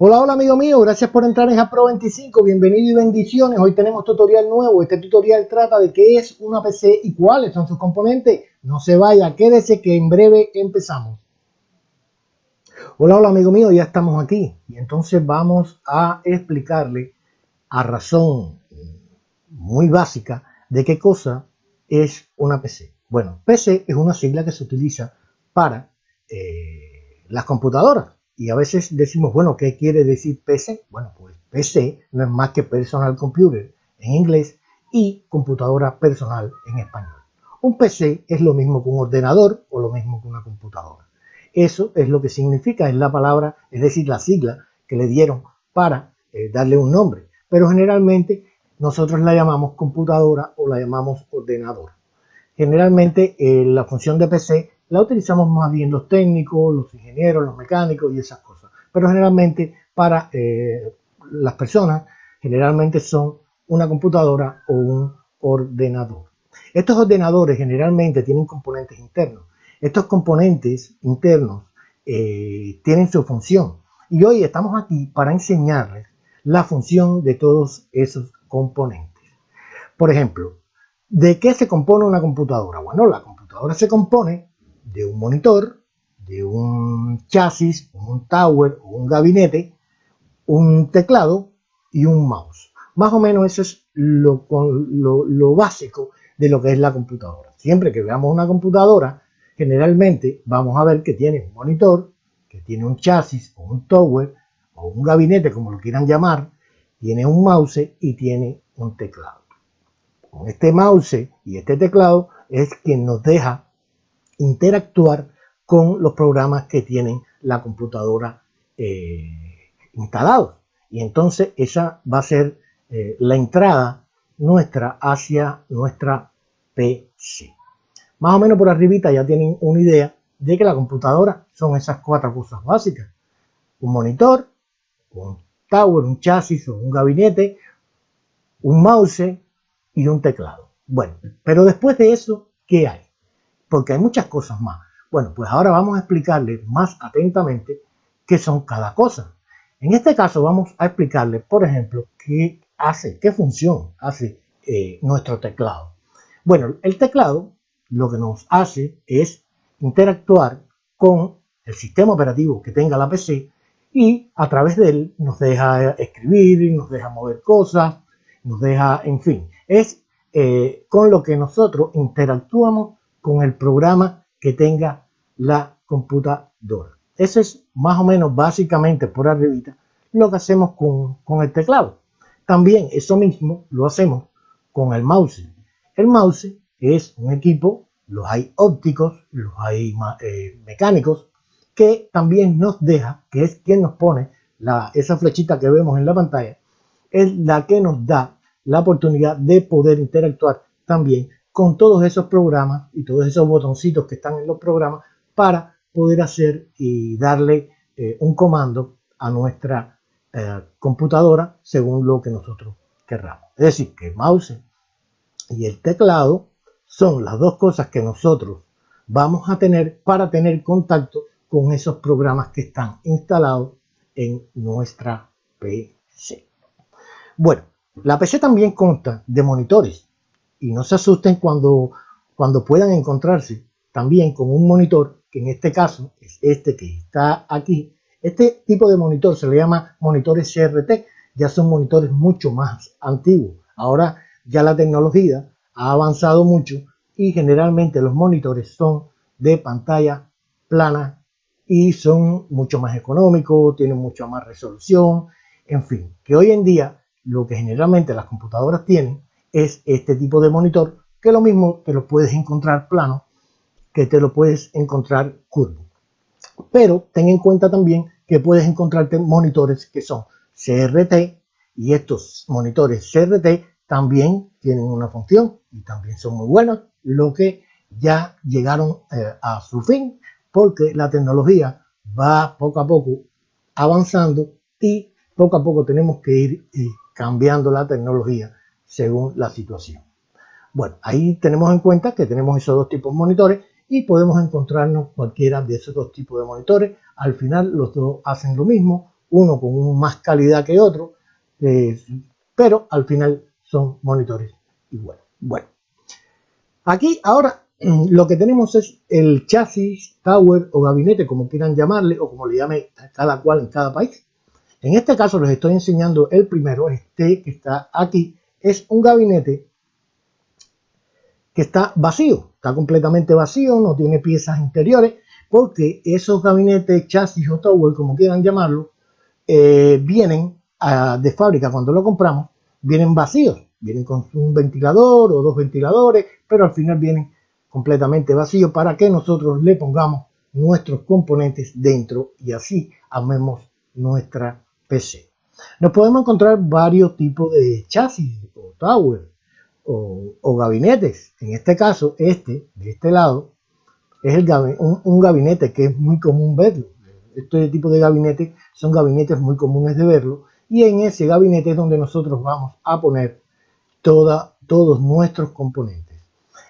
Hola, hola amigo mío, gracias por entrar en Pro 25, bienvenido y bendiciones. Hoy tenemos tutorial nuevo. Este tutorial trata de qué es una PC y cuáles son sus componentes. No se vaya, quédese que en breve empezamos. Hola, hola amigo mío, ya estamos aquí y entonces vamos a explicarle a razón muy básica de qué cosa es una PC. Bueno, PC es una sigla que se utiliza para las computadoras. Y a veces decimos, bueno, ¿qué quiere decir PC? Bueno, pues PC no es más que Personal Computer en inglés y computadora personal en español. Un PC es lo mismo que un ordenador o lo mismo que una computadora. Eso es lo que significa, es la palabra, es decir, la sigla que le dieron para darle un nombre. Pero generalmente nosotros la llamamos computadora o la llamamos ordenador. Generalmente la función de PC la utilizamos más bien los técnicos, los ingenieros, los mecánicos y esas cosas. Pero generalmente para las personas, generalmente son una computadora o un ordenador. Estos ordenadores generalmente tienen componentes internos. Estos componentes internos tienen su función. Y hoy estamos aquí para enseñarles la función de todos esos componentes. Por ejemplo, ¿de qué se compone una computadora? Bueno, la computadora se compone de un monitor, de un chasis, un tower, un gabinete, un teclado y un mouse. Más o menos eso es lo básico de lo que es la computadora. Siempre que veamos una computadora, generalmente vamos a ver que tiene un monitor, que tiene un chasis o un tower o un gabinete, como lo quieran llamar, tiene un mouse y tiene un teclado. Con este mouse y este teclado es quien nos deja interactuar con los programas que tienen la computadora instalados. Y entonces esa va a ser la entrada nuestra hacia nuestra PC. Más o menos por arribita ya tienen una idea de que la computadora son esas cuatro cosas básicas. Un monitor, un tower, un chasis o un gabinete, un mouse y un teclado. Bueno, pero después de eso, ¿qué hay? Porque hay muchas cosas más. Bueno, pues ahora vamos a explicarles más atentamente qué son cada cosa. En este caso vamos a explicarles, por ejemplo, qué función hace nuestro teclado. Bueno, el teclado lo que nos hace es interactuar con el sistema operativo que tenga la PC y a través de él nos deja escribir, nos deja mover cosas, nos deja, en fin, es con lo que nosotros interactuamos con el programa que tenga la computadora. Ese es más o menos básicamente por arribita lo que hacemos con el teclado. También eso mismo lo hacemos con el mouse. El mouse es un equipo, los hay ópticos, los hay mecánicos, que también nos deja, que es quien nos pone esa flechita que vemos en la pantalla, es la que nos da la oportunidad de poder interactuar también con todos esos programas y todos esos botoncitos que están en los programas para poder hacer y darle un comando a nuestra computadora según lo que nosotros querramos. Es decir, que el mouse y el teclado son las dos cosas que nosotros vamos a tener para tener contacto con esos programas que están instalados en nuestra PC. Bueno, la PC también consta de monitores y no se asusten cuando puedan encontrarse también con un monitor, que en este caso es este que está aquí. Este tipo de monitor se le llama monitores CRT, ya son monitores mucho más antiguos. Ahora ya la tecnología ha avanzado mucho y generalmente los monitores son de pantalla plana y son mucho más económicos, tienen mucha más resolución, en fin, que hoy en día lo que generalmente las computadoras tienen es este tipo de monitor, que lo mismo te lo puedes encontrar plano que te lo puedes encontrar curvo. Pero ten en cuenta también que puedes encontrarte monitores que son CRT y estos monitores CRT también tienen una función y también son muy buenos, lo que ya llegaron a su fin porque la tecnología va poco a poco avanzando y poco a poco tenemos que ir cambiando la tecnología según la situación. Bueno, ahí tenemos en cuenta que tenemos esos dos tipos de monitores y podemos encontrarnos cualquiera de esos dos tipos de monitores. Al final los dos hacen lo mismo, uno con más calidad que otro, pero al final son monitores iguales. Bueno, aquí ahora lo que tenemos es el chasis, tower o gabinete, como quieran llamarle, o como le llame cada cual en cada país. En este caso les estoy enseñando el primero, este que está aquí, es un gabinete que está vacío, está completamente vacío, no tiene piezas interiores, porque esos gabinetes, chasis o tower, como quieran llamarlo, vienen de fábrica cuando lo compramos, vienen vacíos, vienen con un ventilador o dos ventiladores, pero al final vienen completamente vacíos para que nosotros le pongamos nuestros componentes dentro y así armemos nuestra PC. Nos podemos encontrar varios tipos de chasis o tower o gabinetes. En este caso, de este lado, es un gabinete que es muy común verlo. Este tipo de gabinetes son gabinetes muy comunes de verlo y en ese gabinete es donde nosotros vamos a poner todos nuestros componentes.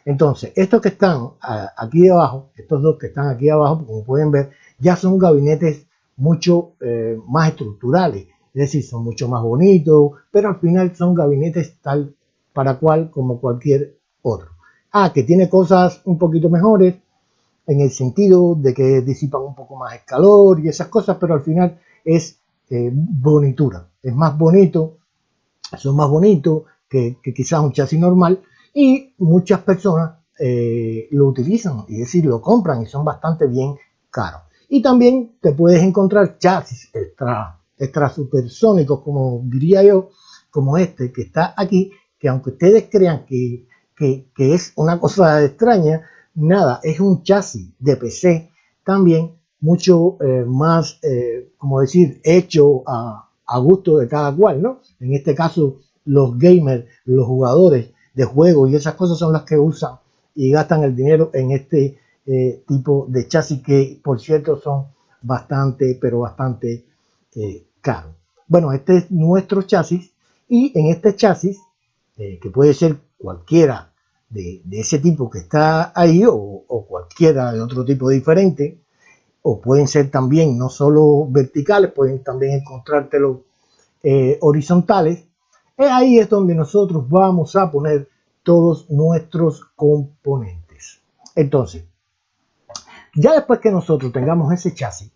Entonces, estos que están aquí abajo, estos dos que están aquí abajo, como pueden ver, ya son gabinetes mucho más estructurales, es decir, son mucho más bonitos, pero al final son gabinetes tal para cual como cualquier otro. Que tiene cosas un poquito mejores, en el sentido de que disipan un poco más el calor y esas cosas, pero al final es bonitura, es más bonito, son más bonitos que quizás un chasis normal y muchas personas lo utilizan, es decir, lo compran y son bastante bien caros. Y también te puedes encontrar chasis extra supersónicos, como diría yo, como este que está aquí, que aunque ustedes crean que es una cosa extraña, nada, es un chasis de PC también mucho más, como decir, hecho a gusto de cada cual, ¿no? En este caso, los gamers, los jugadores de juegos y esas cosas son las que usan y gastan el dinero en este tipo de chasis que, por cierto, son bastante, pero bastante caros. Bueno, este es nuestro chasis y en este chasis, que puede ser cualquiera de ese tipo que está ahí o cualquiera de otro tipo diferente, o pueden ser también no solo verticales, pueden también encontrártelo horizontales. Ahí es donde nosotros vamos a poner todos nuestros componentes. Entonces, ya después que nosotros tengamos ese chasis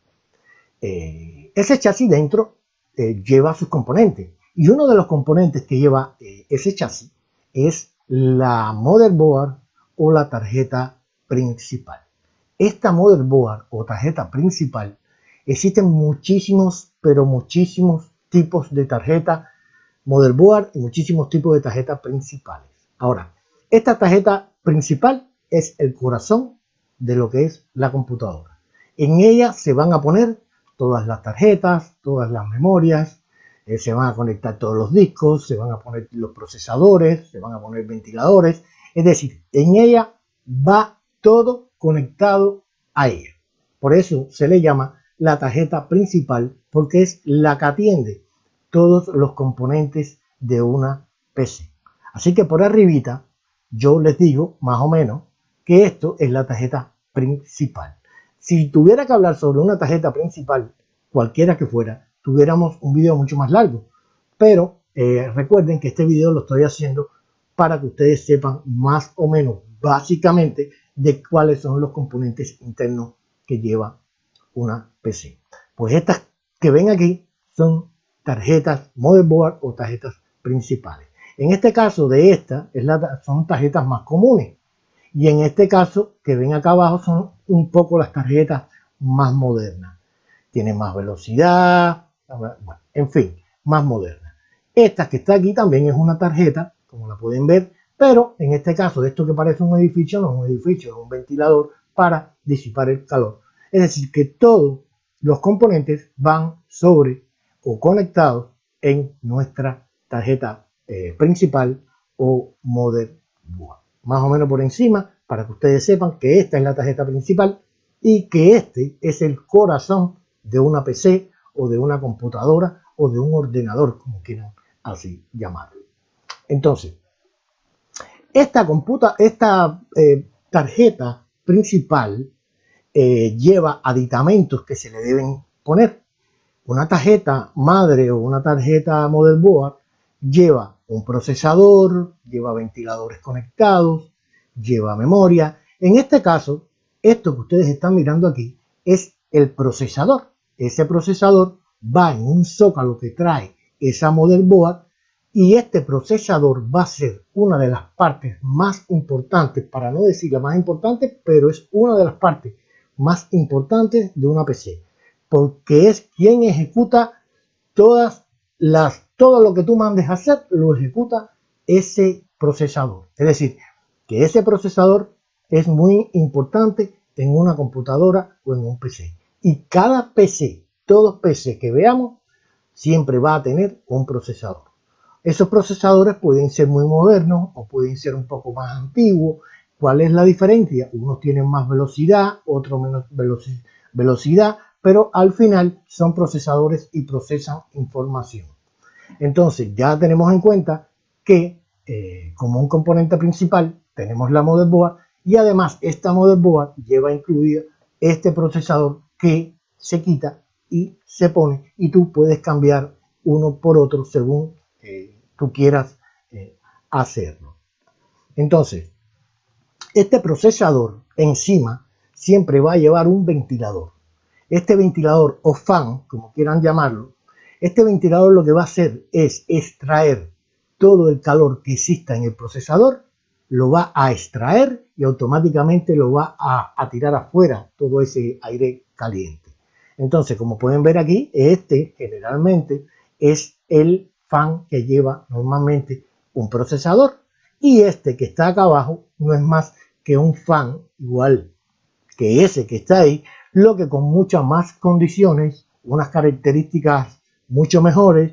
dentro lleva sus componentes. Y uno de los componentes que lleva ese chasis es la motherboard o la tarjeta principal. Esta motherboard o tarjeta principal, existen muchísimos, pero muchísimos tipos de tarjeta motherboard y muchísimos tipos de tarjetas principales. Ahora, esta tarjeta principal es el corazón de lo que es la computadora. En ella se van a poner todas las tarjetas, todas las memorias, se van a conectar todos los discos, se van a poner los procesadores, se van a poner ventiladores, es decir, en ella va todo conectado a ella. Por eso se le llama la tarjeta principal, porque es la que atiende todos los componentes de una PC. Así que por arribita yo les digo más o menos que esto es la tarjeta principal. Si tuviera que hablar sobre una tarjeta principal, cualquiera que fuera, tuviéramos un video mucho más largo. Pero recuerden que este video lo estoy haciendo para que ustedes sepan más o menos básicamente de cuáles son los componentes internos que lleva una PC. Pues estas que ven aquí son tarjetas motherboard o tarjetas principales. En este caso de esta son tarjetas más comunes. Y en este caso que ven acá abajo son un poco las tarjetas más modernas. Tienen más velocidad, bueno, en fin, más moderna. Esta que está aquí también es una tarjeta, como la pueden ver, pero en este caso de esto que parece un edificio, no es un edificio, es un ventilador para disipar el calor. Es decir, que todos los componentes van sobre o conectados en nuestra tarjeta principal o motherboard. Más o menos por encima, para que ustedes sepan que esta es la tarjeta principal y que este es el corazón de una PC o de una computadora o de un ordenador, como quieran así llamarlo. Entonces, esta tarjeta principal lleva aditamentos que se le deben poner. Una tarjeta madre o una tarjeta motherboard lleva un procesador, lleva ventiladores conectados, lleva memoria. En este caso, esto que ustedes están mirando aquí es el procesador. Ese procesador va en un zócalo que trae esa motherboard y este procesador va a ser una de las partes más importantes, para no decir la más importante, pero es una de las partes más importantes de una PC, porque es quien ejecuta todo lo que tú mandes a hacer, lo ejecuta ese procesador. Es decir, que ese procesador es muy importante en una computadora o en un PC. Y cada PC, todos PC que veamos, siempre va a tener un procesador. Esos procesadores pueden ser muy modernos o pueden ser un poco más antiguos. ¿Cuál es la diferencia? Unos tienen más velocidad, otros menos velocidad, pero al final son procesadores y procesan información. Entonces ya tenemos en cuenta que como un componente principal tenemos la motherboard y además esta motherboard lleva incluida este procesador que se quita y se pone y tú puedes cambiar uno por otro según tú quieras hacerlo. Entonces, este procesador encima siempre va a llevar un ventilador. Este ventilador o fan, como quieran llamarlo, este ventilador lo que va a hacer es extraer todo el calor que exista en el procesador, lo va a extraer y automáticamente lo va a tirar afuera todo ese aire caliente. Entonces, como pueden ver aquí, este generalmente es el fan que lleva normalmente un procesador y este que está acá abajo no es más que un fan igual que ese que está ahí, lo que con muchas más condiciones, unas características mucho mejores,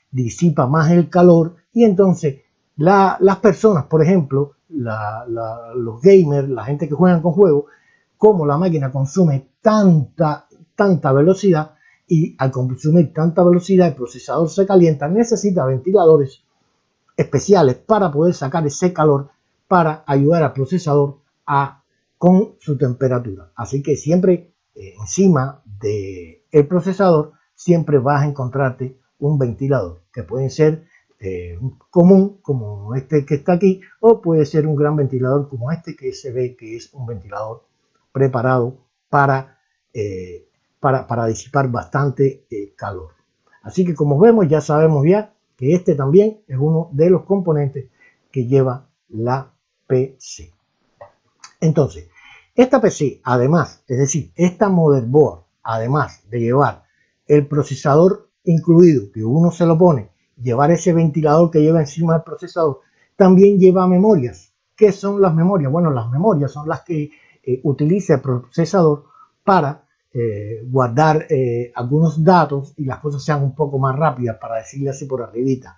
disipa más el calor y entonces las personas, por ejemplo, los gamers, la gente que juegan con juegos, como la máquina consume tanta velocidad y al consumir tanta velocidad el procesador se calienta, necesita ventiladores especiales para poder sacar ese calor para ayudar al procesador con su temperatura. Así que siempre encima del procesador siempre vas a encontrarte un ventilador que puede ser común como este que está aquí o puede ser un gran ventilador como este que se ve que es un ventilador preparado para disipar bastante calor. Así que como vemos ya sabemos ya que este también es uno de los componentes que lleva la PC. Entonces, esta PC, además, es decir, esta motherboard, además de llevar el procesador incluido, que uno se lo pone, llevar ese ventilador que lleva encima del procesador, también lleva memorias. ¿Qué son las memorias? Bueno, las memorias son las que utiliza el procesador para guardar algunos datos y las cosas sean un poco más rápidas, para decirle así por arribita.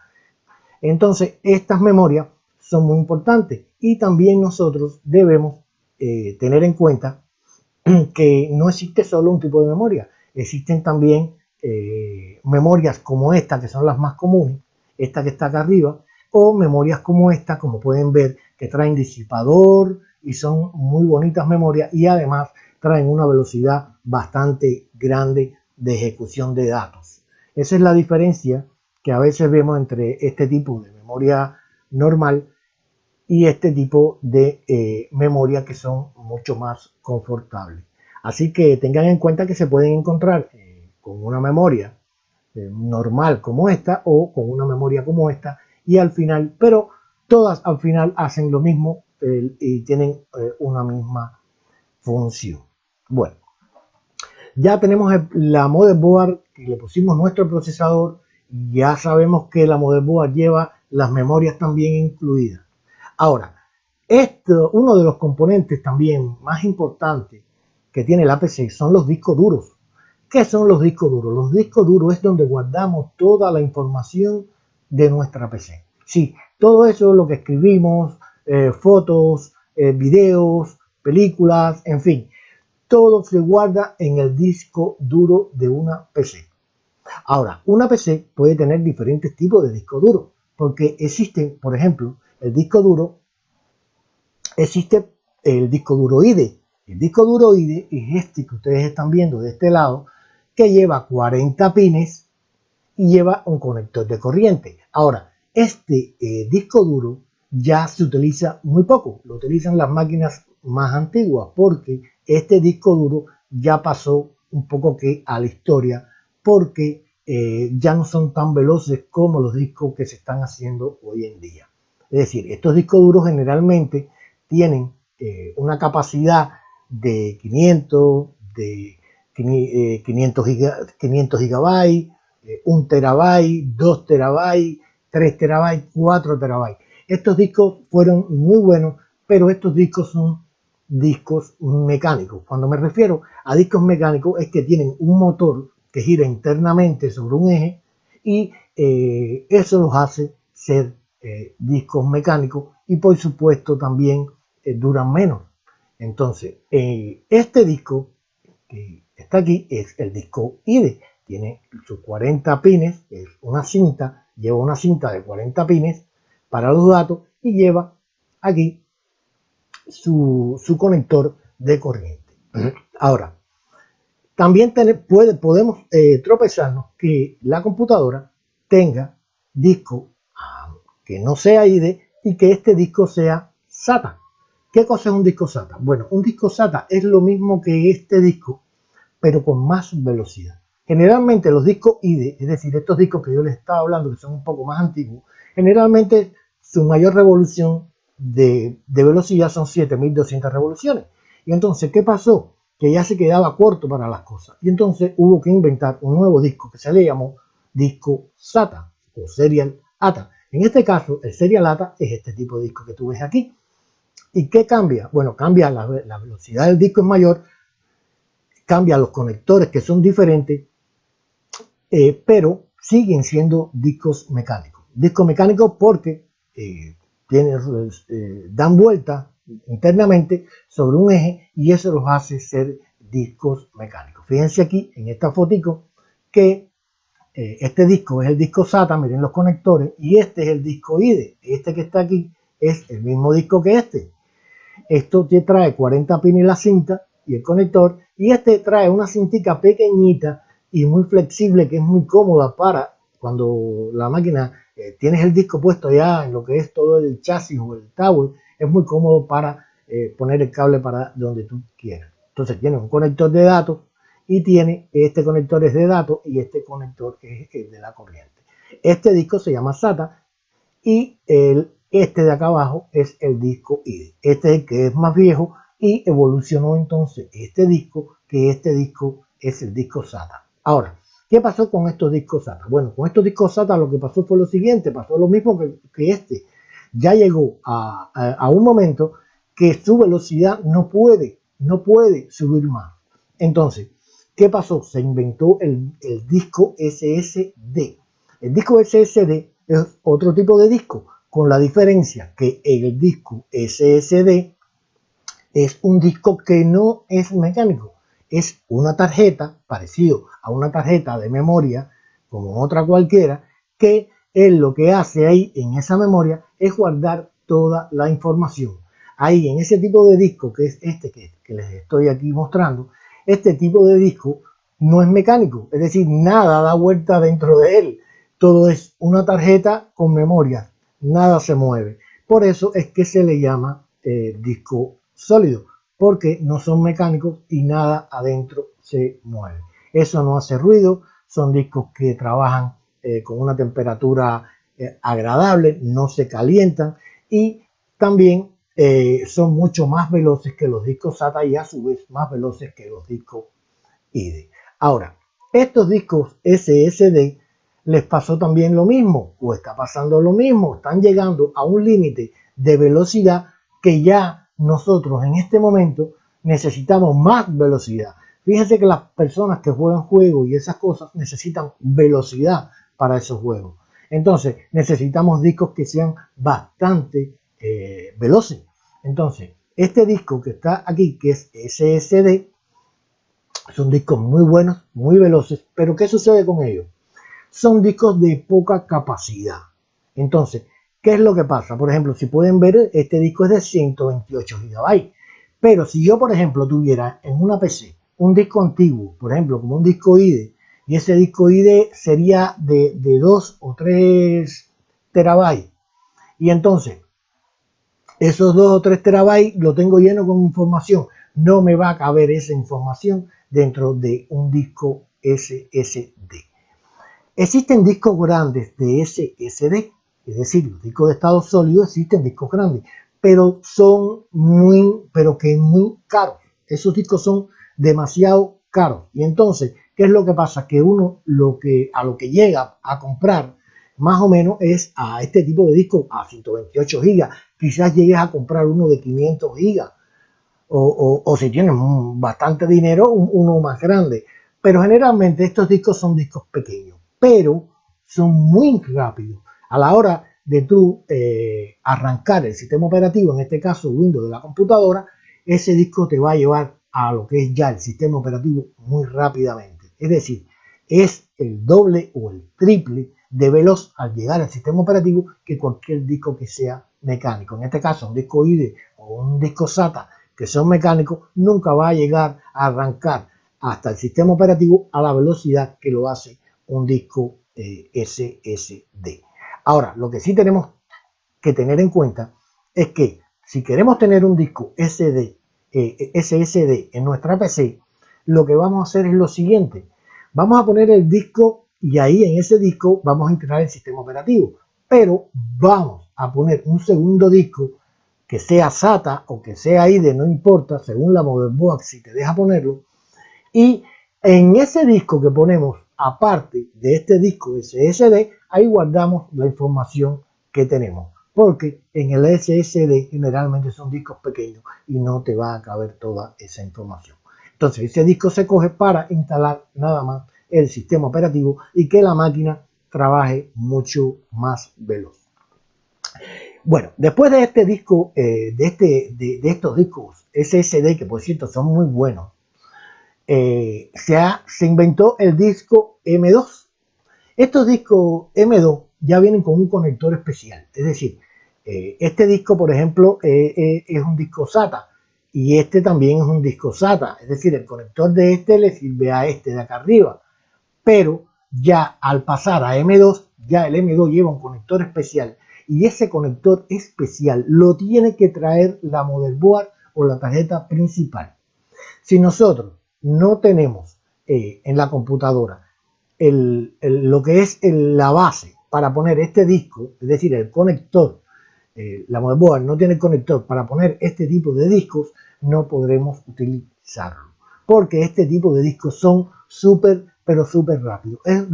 Entonces, estas memorias son muy importantes y también nosotros debemos tener en cuenta que no existe solo un tipo de memoria, existen también memorias como esta, que son las más comunes, esta que está acá arriba, o memorias como esta, como pueden ver, que traen disipador y son muy bonitas memorias y además traen una velocidad bastante grande de ejecución de datos. Esa es la diferencia que a veces vemos entre este tipo de memoria normal y este tipo de memoria que son mucho más confortables. Así que tengan en cuenta que se pueden encontrar con una memoria normal como esta o con una memoria como esta y al final, pero todas al final hacen lo mismo y tienen una misma función. Bueno, ya tenemos la motherboard y le pusimos nuestro procesador, ya sabemos que la motherboard lleva las memorias también incluidas. Ahora, uno de los componentes también más importantes que tiene la PC son los discos duros. ¿Qué son los discos duros? Los discos duros es donde guardamos toda la información de nuestra PC. Sí, todo eso es lo que escribimos, fotos, videos, películas, en fin. Todo se guarda en el disco duro de una PC. Ahora, una PC puede tener diferentes tipos de disco duro, porque existen, por ejemplo, existe el disco duro IDE. El disco duro IDE es este que ustedes están viendo de este lado, que lleva 40 pines y lleva un conector de corriente. Ahora, este disco duro ya se utiliza muy poco, lo utilizan las máquinas más antiguas porque este disco duro ya pasó un poco que a la historia porque ya no son tan veloces como los discos que se están haciendo hoy en día. Es decir, estos discos duros generalmente tienen una capacidad de 500, de 500 gigabytes, 1 terabyte, 2 terabytes, 3 terabytes, 4 terabytes. Estos discos fueron muy buenos, pero estos discos son discos mecánicos. Cuando me refiero a discos mecánicos es que tienen un motor que gira internamente sobre un eje y eso los hace ser discos mecánicos y por supuesto también duran menos. Entonces, este disco que está aquí es el disco IDE. Tiene sus 40 pines, es una cinta, lleva una cinta de 40 pines para los datos y lleva aquí su conector de corriente. Ahora, también podemos tropezarnos que la computadora tenga disco que no sea IDE y que este disco sea SATA. ¿Qué cosa es un disco SATA? Bueno, un disco SATA es lo mismo que este disco, pero con más velocidad. Generalmente los discos IDE, es decir, estos discos que yo les estaba hablando, que son un poco más antiguos, generalmente su mayor revolución de velocidad son 7200 revoluciones. Y entonces, ¿qué pasó? Que ya se quedaba corto para las cosas. Y entonces hubo que inventar un nuevo disco que se le llamó disco SATA o Serial ATA. En este caso, el Serial ATA es este tipo de disco que tú ves aquí. ¿Y qué cambia? Bueno, cambia la velocidad del disco es mayor, cambia los conectores que son diferentes, pero siguen siendo discos mecánicos. Discos mecánicos porque dan vuelta internamente sobre un eje y eso los hace ser discos mecánicos. Fíjense aquí en esta fotico que este disco es el disco SATA, miren los conectores, y este es el disco IDE. Este que está aquí es el mismo disco que este. Esto te trae 40 pines la cinta y el conector, y este trae una cintica pequeñita y muy flexible que es muy cómoda para cuando la máquina tienes el disco puesto ya en lo que es todo el chasis o el tower, es muy cómodo para poner el cable para donde tú quieras. Entonces tiene un conector de datos y tiene este conector es de datos y este conector es el de la corriente. Este disco se llama SATA y este de acá abajo es el disco IDE. Este es el que es más viejo y evolucionó entonces este disco, que este disco es el disco SATA. Ahora, ¿qué pasó con estos discos SATA? Bueno, con estos discos SATA lo que pasó fue lo siguiente, pasó lo mismo que este. Ya llegó a un momento que su velocidad no puede subir más. Entonces, ¿qué pasó? Se inventó el disco SSD. El disco SSD es otro tipo de disco, con la diferencia que el disco SSD es un disco que no es mecánico, es una tarjeta, parecido a una tarjeta de memoria, como otra cualquiera, que él lo que hace ahí en esa memoria es guardar toda la información. Ahí en ese tipo de disco, que es este que les estoy aquí mostrando, este tipo de disco no es mecánico, es decir, nada da vuelta dentro de él. Todo es una tarjeta con memoria, nada se mueve. Por eso es que se le llama disco sólido, porque no son mecánicos y nada adentro se mueve. Eso no hace ruido, son discos que trabajan con una temperatura agradable, no se calientan y también son mucho más veloces que los discos SATA y a su vez más veloces que los discos IDE. Ahora, estos discos SSD les pasó también lo mismo o está pasando lo mismo, están llegando a un límite de velocidad que ya nosotros en este momento necesitamos más velocidad. Fíjense que las personas que juegan juegos y esas cosas necesitan velocidad para esos juegos. Entonces necesitamos discos que sean bastante veloces. Entonces este disco que está aquí, que es SSD, son discos muy buenos, muy veloces, pero ¿qué sucede con ellos? Son discos de poca capacidad. Entonces, ¿qué es lo que pasa? Por ejemplo, si pueden ver, este disco es de 128 GB. Pero si yo, por ejemplo, tuviera en una PC un disco antiguo, por ejemplo, como un disco IDE, y ese disco IDE sería de 2 o 3 terabytes, y entonces esos 2 o 3 terabytes lo tengo lleno con información, no me va a caber esa información dentro de un disco SSD. Existen discos grandes de SSD, es decir, los discos de estado sólido, existen discos grandes, pero son muy caros. Esos discos son demasiado caros. Y entonces, ¿qué es lo que pasa? Que uno a lo que llega a comprar más o menos es a este tipo de discos a 128 gigas. Quizás llegues a comprar uno de 500 gigas. O si tienes bastante dinero, uno más grande. Pero generalmente estos discos son discos pequeños, pero son muy rápidos. A la hora de tú arrancar el sistema operativo, en este caso Windows de la computadora, ese disco te va a llevar a lo que es ya el sistema operativo muy rápidamente. Es decir, es el doble o el triple de veloz al llegar al sistema operativo que cualquier disco que sea mecánico. En este caso, un disco IDE o un disco SATA que son mecánicos, nunca va a llegar a arrancar hasta el sistema operativo a la velocidad que lo hace un disco SSD. Ahora, lo que sí tenemos que tener en cuenta es que si queremos tener un disco SSD en nuestra PC, lo que vamos a hacer es lo siguiente. Vamos a poner el disco y ahí en ese disco vamos a integrar el sistema operativo, pero vamos a poner un segundo disco que sea SATA o que sea IDE, no importa, según la motherboard si te deja ponerlo, y en ese disco que ponemos, aparte de este disco SSD, ahí guardamos la información que tenemos, porque en el SSD generalmente son discos pequeños y no te va a caber toda esa información. Entonces ese disco se coge para instalar nada más el sistema operativo y que la máquina trabaje mucho más veloz. Bueno, después de este disco, de estos discos SSD, que por cierto son muy buenos, se inventó el disco M2. Estos discos M2 ya vienen con un conector especial, es decir, este disco, por ejemplo, es un disco SATA y este también es un disco SATA, es decir, el conector de este le sirve a este de acá arriba, pero ya al pasar a M2, ya el M2 lleva un conector especial y ese conector especial lo tiene que traer la motherboard o la tarjeta principal. Si nosotros no tenemos en la computadora lo que es la base para poner este disco, es decir, el conector, la motherboard no tiene el conector para poner este tipo de discos, no podremos utilizarlo, porque este tipo de discos son súper, pero súper rápidos. Es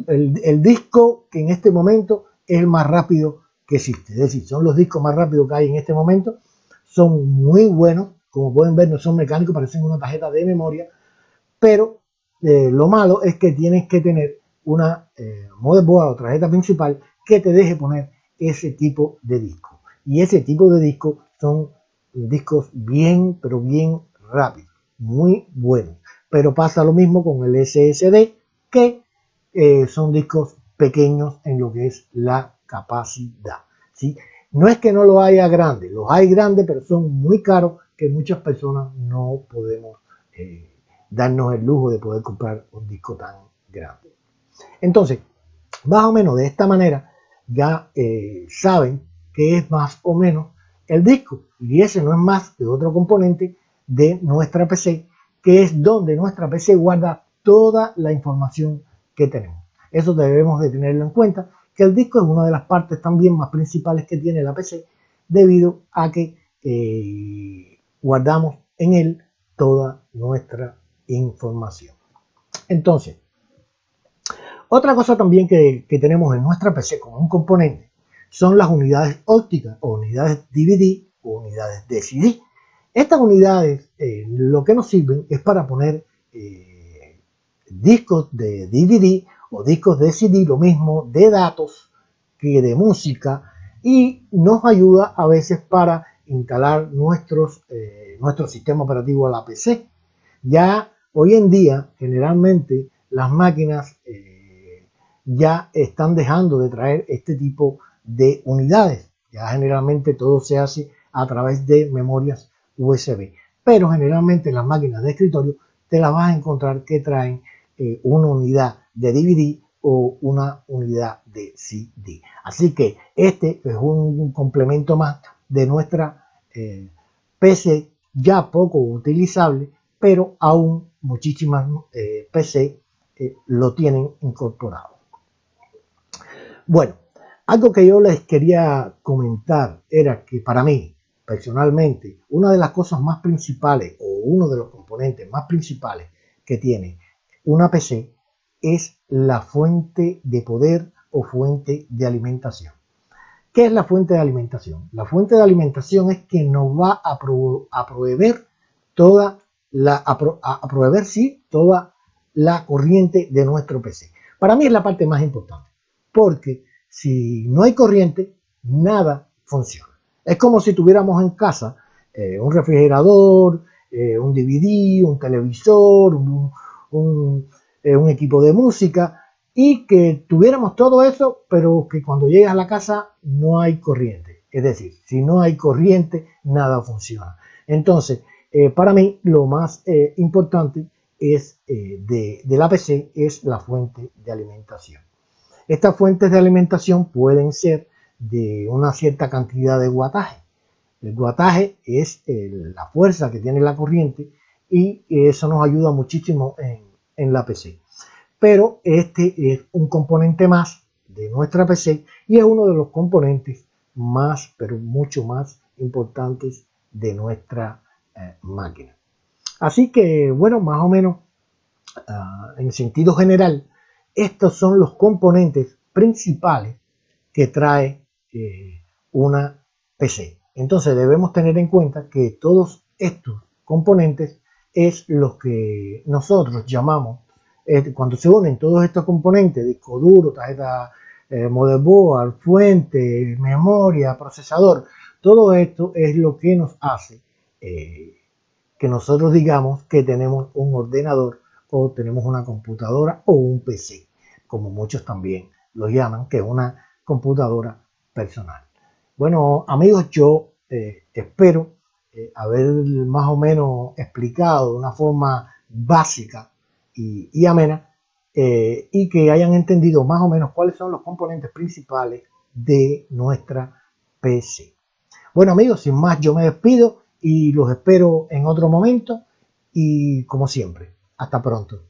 el disco que en este momento es el más rápido que existe, es decir, son los discos más rápidos que hay en este momento, son muy buenos, como pueden ver no son mecánicos, parecen una tarjeta de memoria, pero lo malo es que tienes que tener una motherboard o tarjeta principal que te deje poner ese tipo de disco. Y ese tipo de discos son discos bien, pero bien rápidos, muy buenos. Pero pasa lo mismo con el SSD, que son discos pequeños en lo que es la capacidad, ¿sí? No es que no lo haya grande, los hay grandes, pero son muy caros que muchas personas no podemos darnos el lujo de poder comprar un disco tan grande. Entonces, más o menos de esta manera ya saben que es más o menos el disco, y ese no es más que otro componente de nuestra PC, que es donde nuestra PC guarda toda la información que tenemos. Eso debemos de tenerlo en cuenta, que el disco es una de las partes también más principales que tiene la PC, debido a que guardamos en él toda nuestra información. Entonces, otra cosa también que tenemos en nuestra PC como un componente son las unidades ópticas o unidades DVD o unidades de CD. Estas unidades lo que nos sirven es para poner discos de DVD o discos de CD, lo mismo de datos que de música, y nos ayuda a veces para instalar nuestro sistema operativo a la PC. Ya hoy en día generalmente las máquinas ya están dejando de traer este tipo de unidades. Ya generalmente todo se hace a través de memorias USB. pero generalmente las máquinas de escritorio te las vas a encontrar que traen una unidad de DVD o una unidad de CD. Así que este es un complemento más de nuestra PC ya poco utilizable, pero aún muchísimas PC lo tienen incorporado. Bueno, algo que yo les quería comentar era que para mí, personalmente, una de las cosas más principales o uno de los componentes más principales que tiene una PC es la fuente de poder o fuente de alimentación. ¿Qué es la fuente de alimentación? La fuente de alimentación es que nos va a proveer toda toda la corriente de nuestro PC. Para mí es la parte más importante, porque si no hay corriente, nada funciona. Es como si tuviéramos en casa un refrigerador, un DVD, un televisor, un equipo de música, y que tuviéramos todo eso, pero que cuando llegas a la casa no hay corriente. Es decir, si no hay corriente, nada funciona. Entonces, para mí, lo más importante es de la PC es la fuente de alimentación. Estas fuentes de alimentación pueden ser de una cierta cantidad de wattaje. El wattaje es la fuerza que tiene la corriente y eso nos ayuda muchísimo en la PC. Pero este es un componente más de nuestra PC y es uno de los componentes más, pero mucho más importantes de nuestra máquina. Así que, bueno, más o menos en sentido general, estos son los componentes principales que trae una PC. Entonces debemos tener en cuenta que todos estos componentes es lo que nosotros llamamos, cuando se unen todos estos componentes, disco duro, tarjeta motherboard, fuente, memoria, procesador, todo esto es lo que nos hace que nosotros digamos que tenemos un ordenador o tenemos una computadora o un PC, como muchos también lo llaman, que es una computadora personal. Bueno, amigos, yo espero haber más o menos explicado de una forma básica y amena y que hayan entendido más o menos cuáles son los componentes principales de nuestra PC. Bueno, amigos, sin más, yo me despido y los espero en otro momento y como siempre, hasta pronto.